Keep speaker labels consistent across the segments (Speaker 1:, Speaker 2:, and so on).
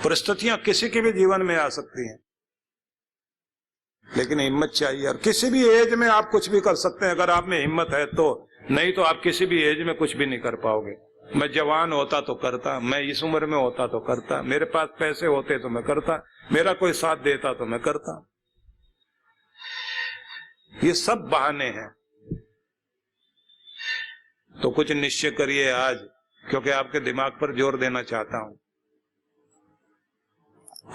Speaker 1: परिस्थितियां किसी के भी जीवन में आ सकती हैं, लेकिन हिम्मत चाहिए। और किसी भी एज में आप कुछ भी कर सकते हैं अगर आप में हिम्मत है तो, नहीं तो आप किसी भी एज में कुछ भी नहीं कर पाओगे। मैं जवान होता तो करता, मैं इस उम्र में होता तो करता, मेरे पास पैसे होते तो मैं करता, मेरा कोई साथ देता तो मैं करता। ये सब बहाने हैं। तो कुछ निश्चय करिए आज, क्योंकि आपके दिमाग पर जोर देना चाहता हूं,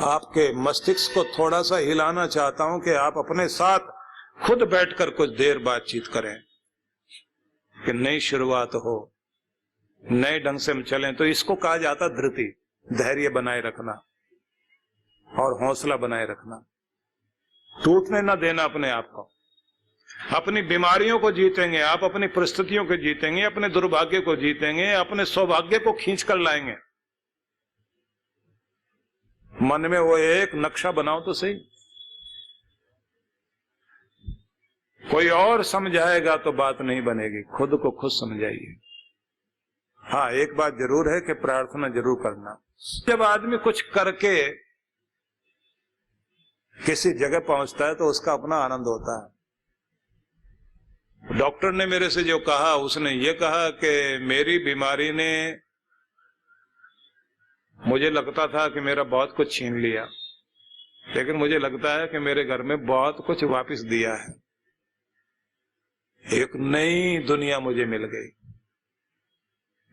Speaker 1: आपके मस्तिष्क को थोड़ा सा हिलाना चाहता हूं कि आप अपने साथ खुद बैठकर कुछ देर बातचीत करें कि नई शुरुआत हो, नए ढंग से हम चलें। तो इसको कहा जाता धृति, धैर्य बनाए रखना और हौसला बनाए रखना, टूटने ना देना अपने आप को। अपनी बीमारियों को जीतेंगे आप, अपनी परिस्थितियों को जीतेंगे, अपने दुर्भाग्य को जीतेंगे, अपने सौभाग्य को खींच कर लाएंगे। मन में वो एक नक्शा बनाओ तो सही। कोई और समझाएगा तो बात नहीं बनेगी, खुद को खुद समझाइए। हाँ, एक बात जरूर है कि प्रार्थना जरूर करना। जब आदमी कुछ करके किसी जगह पहुंचता है तो उसका अपना आनंद होता है। डॉक्टर ने मेरे से जो कहा, उसने ये कहा कि मेरी बीमारी ने, मुझे लगता था कि मेरा बहुत कुछ छीन लिया, लेकिन मुझे लगता है कि मेरे घर में बहुत कुछ वापस दिया है। एक नई दुनिया मुझे मिल गई,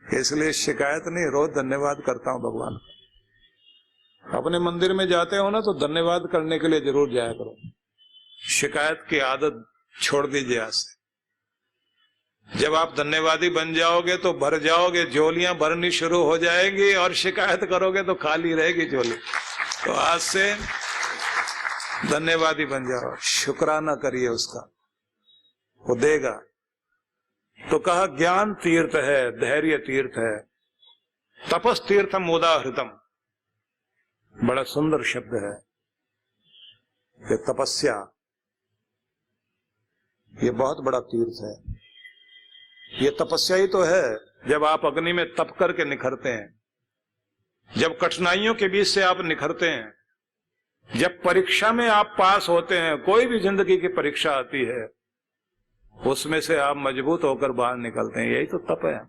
Speaker 1: इसलिए शिकायत नहीं, रोज धन्यवाद करता हूं भगवान का। अपने मंदिर में जाते हो ना तो धन्यवाद करने के लिए जरूर जाया करो। शिकायत की आदत छोड़ दीजिए आज से। जब आप धन्यवादी बन जाओगे तो भर जाओगे, झोलियां भरनी शुरू हो जाएंगी, और शिकायत करोगे तो खाली रहेगी झोली। तो आज से धन्यवादी बन जाओ, शुक्राना करिए उसका, वो देगा। तो कहा ज्ञान तीर्थ है, धैर्य तीर्थ है, तपस तीर्थम उदाहृतम। बड़ा सुंदर शब्द है कि तपस्या ये बहुत बड़ा तीर्थ है। ये तपस्या ही तो है जब आप अग्नि में तप करके निखरते हैं, जब कठिनाइयों के बीच से आप निखरते हैं, जब परीक्षा में आप पास होते हैं। कोई भी जिंदगी की परीक्षा आती है, उसमें से आप मजबूत होकर बाहर निकलते हैं, यही तो तप है।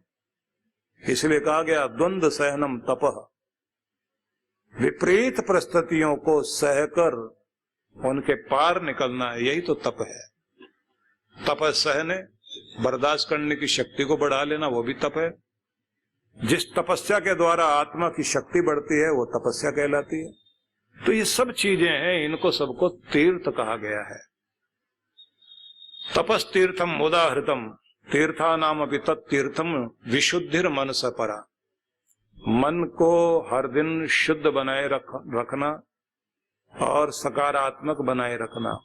Speaker 1: इसलिए कहा गया द्वंद्व सहनम तपः, विपरीत परिस्थितियों को सहकर उनके पार निकलना, यही तो तप है। तप सहने, बर्दाश्त करने की शक्ति को बढ़ा लेना, वो भी तप है। जिस तपस्या के द्वारा आत्मा की शक्ति बढ़ती है वो तपस्या कहलाती है। तो ये सब चीजें हैं, इनको सबको तीर्थ कहा गया है। तपस तीर्थम उदाहृतम, तीर्था नाम अभी तत्तीर्थम विशुद्धिर मनस परा। मन को हर दिन शुद्ध बनाए रखना और सकारात्मक बनाए रखना,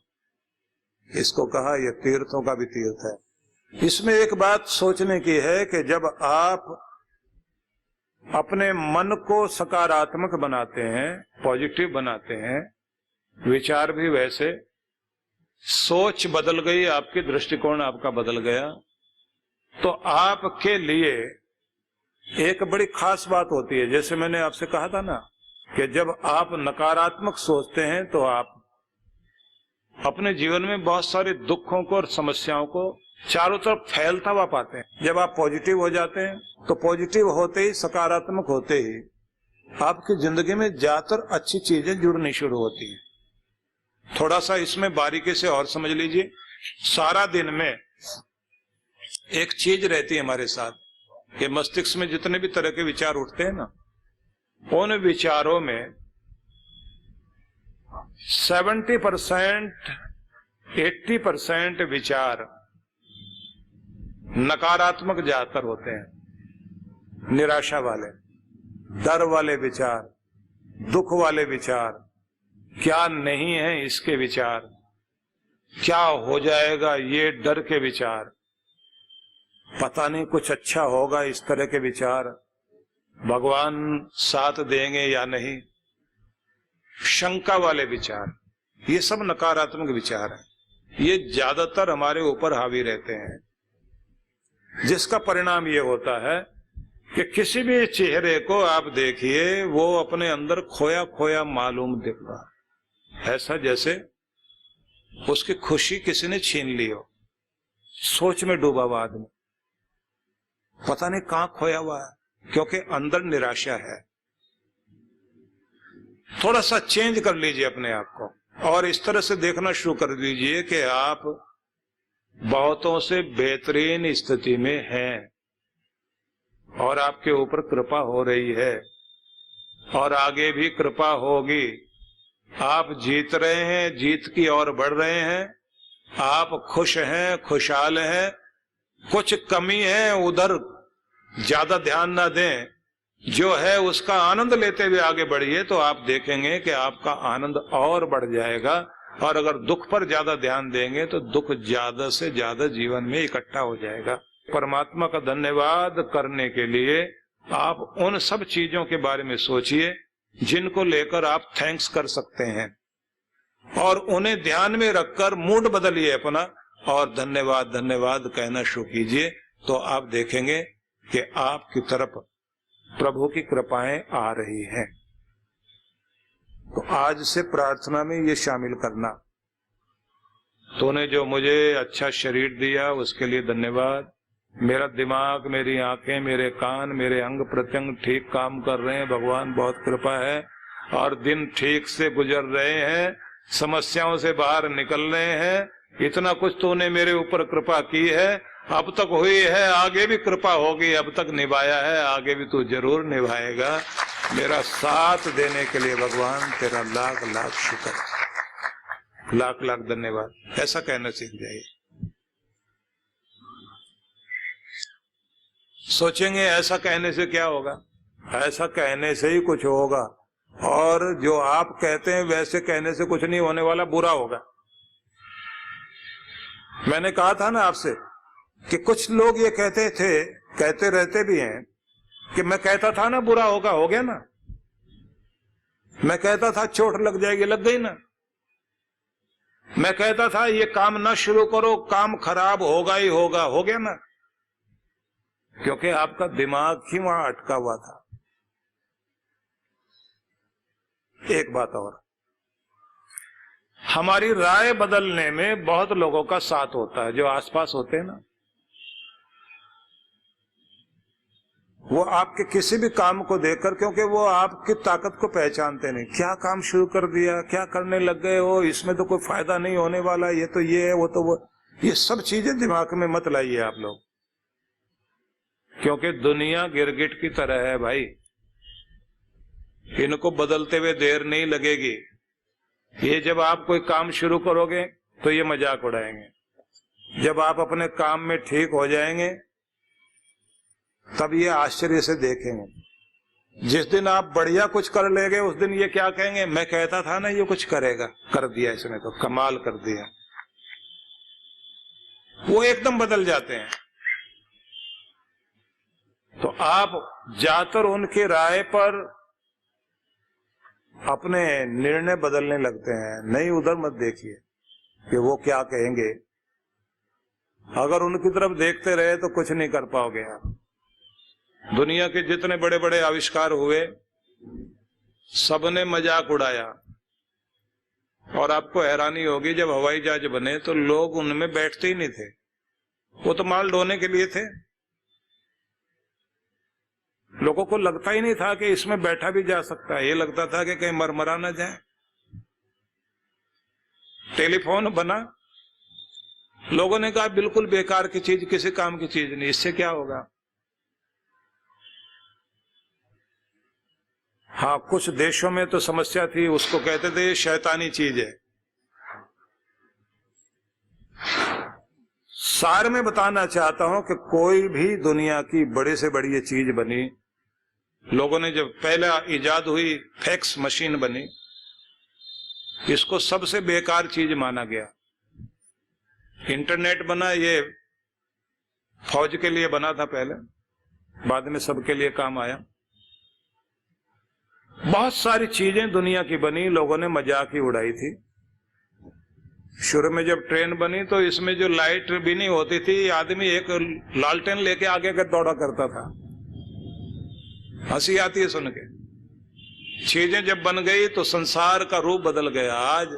Speaker 1: इसको कहा यह तीर्थों का भी तीर्थ है। इसमें एक बात सोचने की है कि जब आप अपने मन को सकारात्मक बनाते हैं, पॉजिटिव बनाते हैं, विचार भी वैसे, सोच बदल गई, आपकी दृष्टिकोण आपका बदल गया, तो आपके लिए एक बड़ी खास बात होती है। जैसे मैंने आपसे कहा था ना कि जब आप नकारात्मक सोचते हैं तो आप अपने जीवन में बहुत सारे दुखों को और समस्याओं को चारों तरफ फैलता हुआ पाते हैं। जब आप पॉजिटिव हो जाते हैं तो पॉजिटिव होते ही, सकारात्मक होते ही आपकी जिंदगी में ज्यादातर अच्छी चीजें जुड़नी शुरू होती हैं। थोड़ा सा इसमें बारीकी से और समझ लीजिए। सारा दिन में एक चीज रहती है हमारे साथ, ये मस्तिष्क में जितने भी तरह के विचार उठते हैं ना, उन विचारों में 70% 80% विचार नकारात्मक ज्यादातर होते हैं। निराशा वाले, डर वाले विचार, दुख वाले विचार, क्या नहीं है इसके विचार, क्या हो जाएगा ये डर के विचार, पता नहीं कुछ अच्छा होगा इस तरह के विचार, भगवान साथ देंगे या नहीं, शंका वाले विचार, ये सब नकारात्मक विचार हैं। ये ज्यादातर हमारे ऊपर हावी रहते हैं, जिसका परिणाम ये होता है कि किसी भी चेहरे को आप देखिए, वो अपने अंदर खोया खोया मालूम दिख रहा, ऐसा जैसे उसकी खुशी किसी ने छीन ली हो। सोच में डूबा हुआ आदमी, पता नहीं कहां खोया हुआ है, क्योंकि अंदर निराशा है। थोड़ा सा चेंज कर लीजिए अपने आप को और इस तरह से देखना शुरू कर दीजिए कि आप बहुतों से बेहतरीन स्थिति में हैं और आपके ऊपर कृपा हो रही है और आगे भी कृपा होगी। आप जीत रहे हैं, जीत की ओर बढ़ रहे हैं, आप खुश हैं, खुशहाल हैं। कुछ कमी है उधर ज्यादा ध्यान ना दें, जो है उसका आनंद लेते हुए आगे बढ़िए, तो आप देखेंगे कि आपका आनंद और बढ़ जाएगा। और अगर दुख पर ज्यादा ध्यान देंगे तो दुख ज्यादा से ज्यादा जीवन में इकट्ठा हो जाएगा। परमात्मा का धन्यवाद करने के लिए आप उन सब चीजों के बारे में सोचिए जिनको लेकर आप थैंक्स कर सकते हैं, और उन्हें ध्यान में रखकर मूड बदलिए अपना और धन्यवाद धन्यवाद कहना शुरू कीजिए। तो आप देखेंगे कि आपकी तरफ प्रभु की कृपाएं आ रही हैं। तो आज से प्रार्थना में ये शामिल करना, तूने जो मुझे अच्छा शरीर दिया उसके लिए धन्यवाद। मेरा दिमाग, मेरी आंखें, मेरे कान, मेरे अंग प्रत्यंग ठीक काम कर रहे हैं, भगवान बहुत कृपा है। और दिन ठीक से गुजर रहे हैं, समस्याओं से बाहर निकल रहे हैं। इतना कुछ तूने मेरे ऊपर कृपा की है, अब तक हुई है, आगे भी कृपा होगी। अब तक निभाया है, आगे भी तू जरूर निभाएगा। मेरा साथ देने के लिए भगवान तेरा लाख लाख शुक्र, लाख लाख धन्यवाद। ऐसा कहना सीख जाइए। सोचेंगे ऐसा कहने से क्या होगा? ऐसा कहने से ही कुछ होगा, और जो आप कहते हैं वैसे कहने से कुछ नहीं होने वाला, बुरा होगा। मैंने कहा था ना आपसे कि कुछ लोग ये कहते थे, कहते रहते भी हैं कि मैं कहता था ना बुरा होगा, हो गया ना। मैं कहता था चोट लग जाएगी, लग गई ना। मैं कहता था ये काम ना शुरू करो, काम खराब होगा ही होगा, हो गया ना। क्योंकि आपका दिमाग ही वहां अटका हुआ था। एक बात और, हमारी राय बदलने में बहुत लोगों का साथ होता है, जो आसपास होते हैं ना। वो आपके किसी भी काम को देखकर, क्योंकि वो आपकी ताकत को पहचानते नहीं, क्या काम शुरू कर दिया, क्या करने लग गए हो, इसमें तो कोई फायदा नहीं होने वाला, ये तो ये है, वो तो वो, ये सब चीजें दिमाग में मत लाइए आप लोग। क्योंकि दुनिया गिरगिट की तरह है भाई, इनको बदलते हुए देर नहीं लगेगी। ये जब आप कोई काम शुरू करोगे तो ये मजाक उड़ाएंगे, जब आप अपने काम में ठीक हो जाएंगे तब ये आश्चर्य से देखेंगे। जिस दिन आप बढ़िया कुछ कर लेंगे उस दिन ये क्या कहेंगे, मैं कहता था ना ये कुछ करेगा, कर दिया इसने, तो कमाल कर दिया। वो एकदम बदल जाते हैं। तो आप ज्यादातर उनकी राय पर अपने निर्णय बदलने लगते हैं। नहीं, उधर मत देखिए कि वो क्या कहेंगे। अगर उनकी तरफ देखते रहे तो कुछ नहीं कर पाओगे आप। दुनिया के जितने बड़े बड़े आविष्कार हुए सबने मजाक उड़ाया, और आपको हैरानी होगी जब हवाई जहाज बने तो लोग उनमें बैठते ही नहीं थे, वो तो माल ढोने के लिए थे। लोगों को लगता ही नहीं था कि इसमें बैठा भी जा सकता है, ये लगता था कि कहीं मरमरा ना जाए। टेलीफोन बना, लोगों ने कहा बिल्कुल बेकार की चीज, किसी काम की चीज नहीं, इससे क्या होगा। हाँ, कुछ देशों में तो समस्या थी, उसको कहते थे ये शैतानी चीज है। सार में बताना चाहता हूं कि कोई भी दुनिया की बड़े से बड़ी ये चीज बनी, लोगों ने जब पहला इजाद हुई, फैक्स मशीन बनी, इसको सबसे बेकार चीज माना गया। इंटरनेट बना, ये फौज के लिए बना था पहले, बाद में सबके लिए काम आया। बहुत सारी चीजें दुनिया की बनी, लोगों ने मजाक ही उड़ाई थी। शुरू में जब ट्रेन बनी तो इसमें जो लाइट भी नहीं होती थी, आदमी एक लालटेन लेके आगे कर दौड़ा करता था। हंसी आती है सुन के। चीजें जब बन गई तो संसार का रूप बदल गया। आज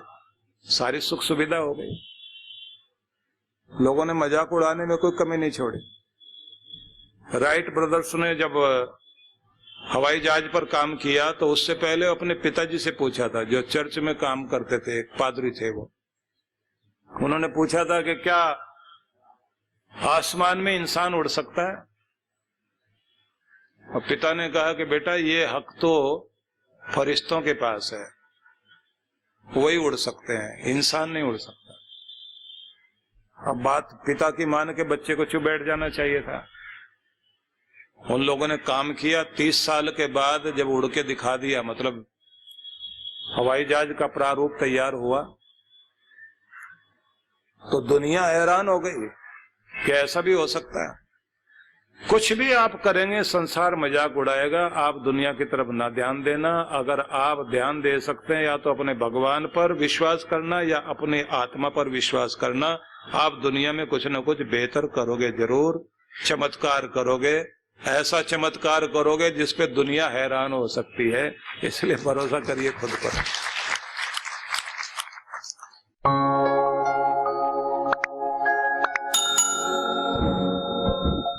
Speaker 1: सारी सुख सुविधा हो गई, लोगों ने मजाक उड़ाने में कोई कमी नहीं छोड़ी। राइट ब्रदर्स ने जब हवाई जहाज पर काम किया तो उससे पहले अपने पिताजी से पूछा था, जो चर्च में काम करते थे, एक पादरी थे वो। उन्होंने पूछा था कि क्या आसमान में इंसान उड़ सकता है? और पिता ने कहा कि बेटा ये हक तो फरिश्तों के पास है, वही उड़ सकते हैं, इंसान नहीं उड़ सकता। अब बात पिता की मान के बच्चे को चुप बैठ जाना चाहिए था। उन लोगों ने काम किया, 30 साल के बाद जब उड़ के दिखा दिया, मतलब हवाई जहाज का प्रारूप तैयार हुआ, तो दुनिया हैरान हो गई कि ऐसा भी हो सकता है। कुछ भी आप करेंगे संसार मजाक उड़ाएगा, आप दुनिया की तरफ ना ध्यान देना। अगर आप ध्यान दे सकते हैं या तो अपने भगवान पर विश्वास करना या अपने आत्मा पर विश्वास करना, आप दुनिया में कुछ न कुछ बेहतर करोगे, जरूर चमत्कार करोगे, ऐसा चमत्कार करोगे जिसपे दुनिया हैरान हो सकती है। इसलिए भरोसा करिए खुद पर।